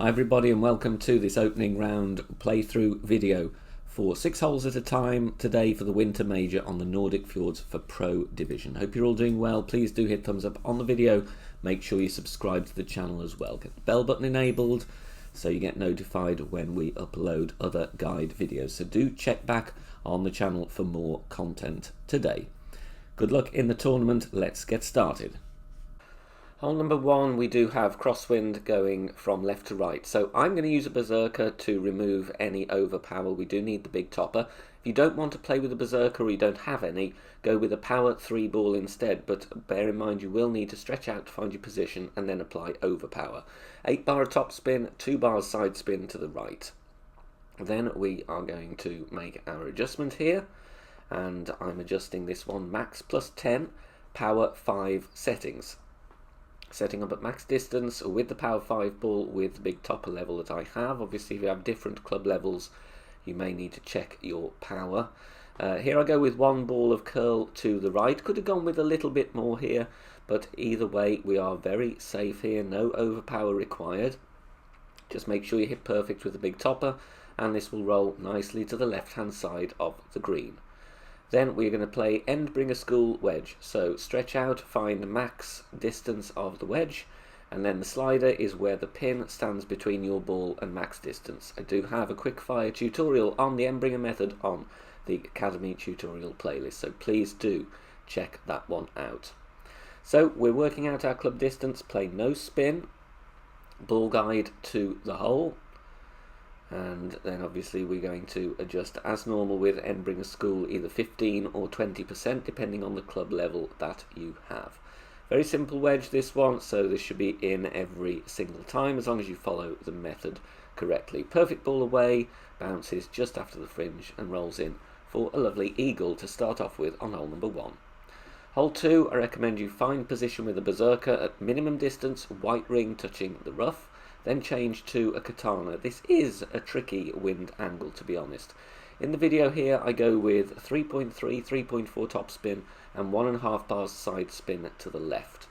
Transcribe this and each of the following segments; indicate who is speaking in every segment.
Speaker 1: Hi everybody and welcome to this opening round playthrough video for 6 holes at a time today for the Winter Major on the Nordic Fjords for Pro Division. Hope you're all doing well. Please do hit thumbs up on the video. Make sure you subscribe to the channel as well. Get the bell button enabled so you get notified when we upload other guide videos. So do check back on the channel for more content today. Good luck in the tournament. Let's get started. Hole number 1, we do have crosswind going from left to right. So I'm going to use a berserker to remove any overpower. We do need the big topper. If you don't want to play with a berserker or you don't have any, go with a power 3 ball instead. But bear in mind you will need to stretch out to find your position and then apply overpower. 8 bar top spin, 2 bars side spin to the right. Then we are going to make our adjustment here. And I'm adjusting this one max plus 10, power 5 settings. Setting up at max distance with the power 5 ball with the big topper level that I have. Obviously if you have different club levels you may need to check your power. Here I go with 1 ball of curl to the right. Could have gone with a little bit more here, but either way we are very safe here. No overpower required. Just make sure you hit perfect with the big topper and this will roll nicely to the left hand side of the green. Then we're going to play end bringer school wedge. So stretch out, find the max distance of the wedge, and then the slider is where the pin stands between your ball and max distance. I do have a quick fire tutorial on the end bringer method on the Academy tutorial playlist, so please do check that one out. So we're working out our club distance, play no spin, ball guide to the hole. And then obviously we're going to adjust as normal with end bringer school, either 15 or 20% depending on the club level that you have. Very simple wedge this one, so this should be in every single time as long as you follow the method correctly. Perfect ball away, bounces just after the fringe and rolls in for a lovely eagle to start off with on hole number 1. Hole 2, I recommend you find position with a berserker at minimum distance, white ring touching the rough. Then change to a katana. This is a tricky wind angle, to be honest. In the video here I go with 3.3, 3.4 top spin and 1.5 bars side spin to the left.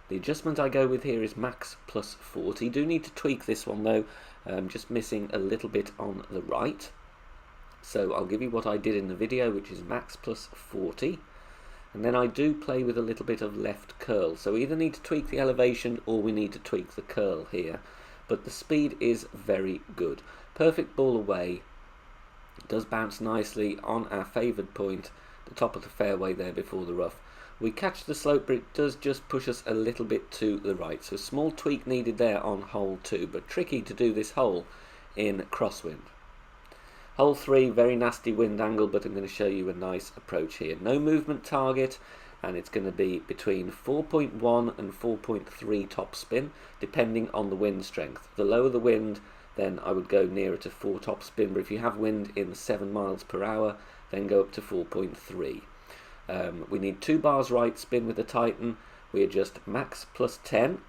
Speaker 1: The adjustment I go with here is max plus 40. Do need to tweak this one though, just missing a little bit on the right. So I'll give you what I did in the video, which is max plus 40. And then I do play with a little bit of left curl. So we either need to tweak the elevation or we need to tweak the curl here. But the speed is very good. Perfect ball away. It does bounce nicely on our favoured point, the top of the fairway there before the rough. We catch the slope, but it does just push us a little bit to the right. So small tweak needed there on hole 2, but tricky to do this hole in crosswind. Hole 3, very nasty wind angle, but I'm going to show you a nice approach here. No movement target. And it's going to be between 4.1 and 4.3 top spin, depending on the wind strength. The lower the wind, then I would go nearer to 4 top spin, but if you have wind in 7 miles per hour, then go up to 4.3. We need 2 bars right spin with the Titan. We adjust max plus 10.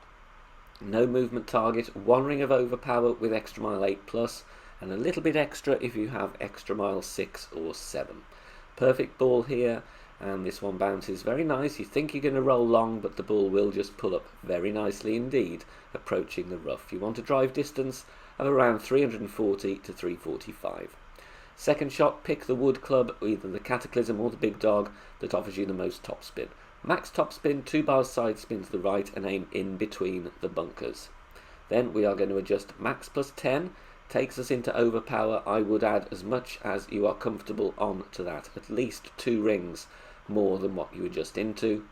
Speaker 1: No movement target, 1 ring of overpower with extra mile 8 plus, and a little bit extra if you have extra mile 6 or 7. Perfect ball here. And this one bounces very nice. You think you're going to roll long, but the ball will just pull up very nicely indeed, approaching the rough. You want a drive distance of around 340 to 345. Second shot, pick the wood club, either the Cataclysm or the big dog that offers you the most top spin. Max top spin, 2 bars side spin to the right and aim in between the bunkers. Then we are going to adjust max plus 10. Takes us into overpower. I would add as much as you are comfortable on to that. At least 2 rings more than what you were just into.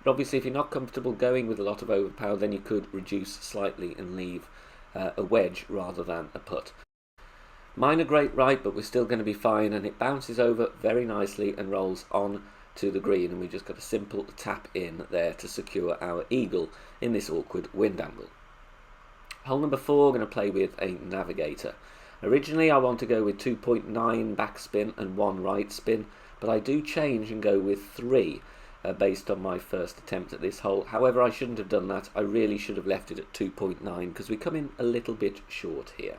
Speaker 1: But obviously if you're not comfortable going with a lot of overpower, then you could reduce slightly and leave a wedge rather than a putt. Mine are great right, but we're still going to be fine, and it bounces over very nicely and rolls on to the green, and we just got a simple tap in there to secure our eagle in this awkward wind angle. Hole number 4, going to play with a navigator. Originally I want to go with 2.9 backspin and 1 right spin, but I do change and go with 3 based on my first attempt at this hole. However, I shouldn't have done that. I really should have left it at 2.9 because we come in a little bit short here.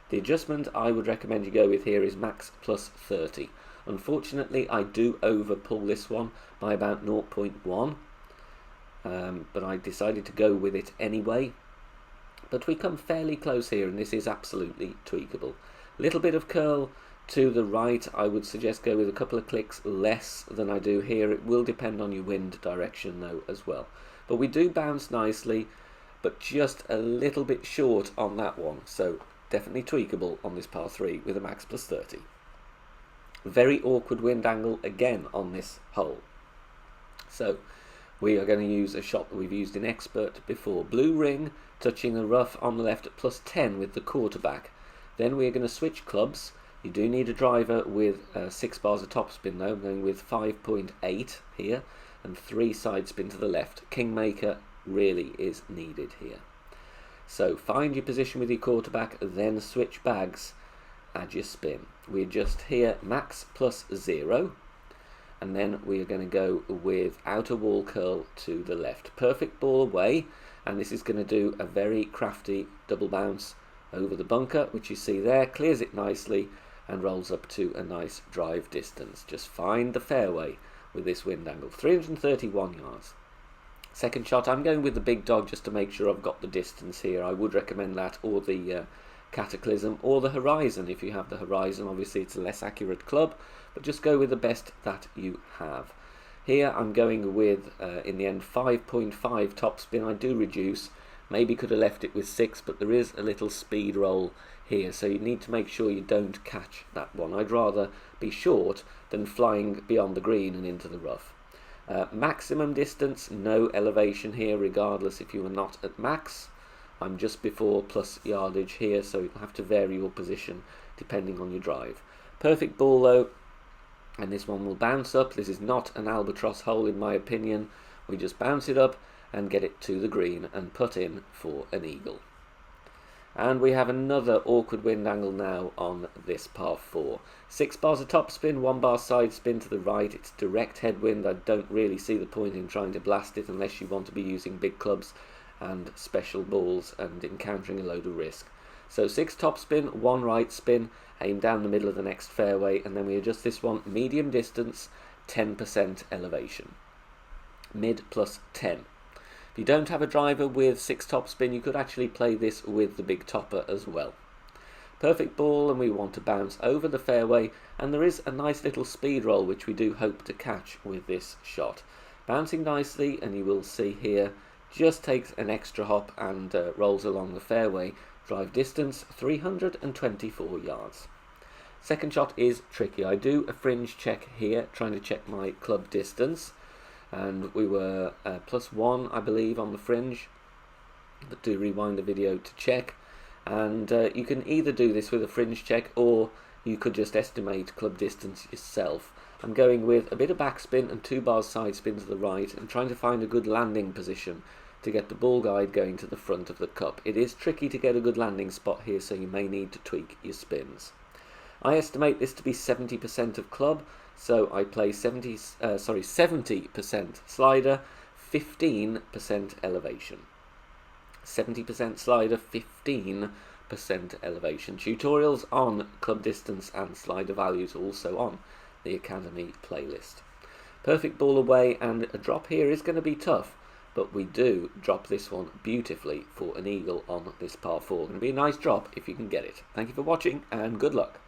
Speaker 1: The adjustment I would recommend you go with here is max plus 30. Unfortunately, I do over pull this one by about 0.1, but I decided to go with it anyway. But we come fairly close here, and this is absolutely tweakable. Little bit of curl to the right. I would suggest go with a couple of clicks less than I do here. It will depend on your wind direction though as well. But we do bounce nicely, but just a little bit short on that one. So definitely tweakable on this par 3 with a max plus 30. Very awkward wind angle again on this hole. So we are going to use a shot that we've used in Expert before. Blue ring, touching the rough on the left at plus 10 with the quarterback. Then we're going to switch clubs. You do need a driver with 6 bars of topspin though. I'm going with 5.8 here and 3 side spin to the left. Kingmaker really is needed here. So find your position with your quarterback, then switch bags, add your spin. We adjust here max plus 0. And then we are going to go with outer wall curl to the left. Perfect ball away, and this is going to do a very crafty double bounce over the bunker, which you see there, clears it nicely and rolls up to a nice drive distance. Just find the fairway with this wind angle. 331 yards. Second shot, I'm going with the big dog just to make sure I've got the distance here. I would recommend that, or the Cataclysm, or the Horizon. If you have the Horizon, obviously it's a less accurate club, but just go with the best that you have. Here I'm going with, in the end, 5.5 topspin. I do reduce, maybe could have left it with 6, but there is a little speed roll here, so you need to make sure you don't catch that one. I'd rather be short than flying beyond the green and into the rough. Maximum distance, no elevation here, regardless if you are not at max. I'm just before plus yardage here, so you'll have to vary your position depending on your drive. Perfect ball though, and this one will bounce up. This is not an albatross hole in my opinion. We just bounce it up and get it to the green and put in for an eagle. And we have another awkward wind angle now on this par 4. 6 bars of topspin, 1 bar side spin to the right. It's direct headwind. I don't really see the point in trying to blast it unless you want to be using big clubs and special balls and encountering a load of risk. So 6 topspin, 1 right spin, aim down the middle of the next fairway, and then we adjust this one medium distance, 10% elevation. Mid plus 10. If you don't have a driver with 6 topspin, you could actually play this with the big topper as well. Perfect ball, and we want to bounce over the fairway, and there is a nice little speed roll which we do hope to catch with this shot. Bouncing nicely, and you will see here, just takes an extra hop and rolls along the fairway. Drive distance 324 yards. Second shot is tricky. I do a fringe check here, trying to check my club distance, and we were +1 I believe on the fringe, but do rewind the video to check. And you can either do this with a fringe check, or you could just estimate club distance yourself. I'm going with a bit of backspin and 2 bars side spin to the right, and trying to find a good landing position to get the ball guide going to the front of the cup. It is tricky to get a good landing spot here, so you may need to tweak your spins. I estimate this to be 70% of club, so I play 70% slider, 15% elevation. 70% slider, 15% elevation. Tutorials on club distance and slider values also on the Academy playlist. Perfect ball away, and a drop here is going to be tough, but we do drop this one beautifully for an eagle on this par 4. Going to be a nice drop if you can get it. Thank you for watching, and good luck.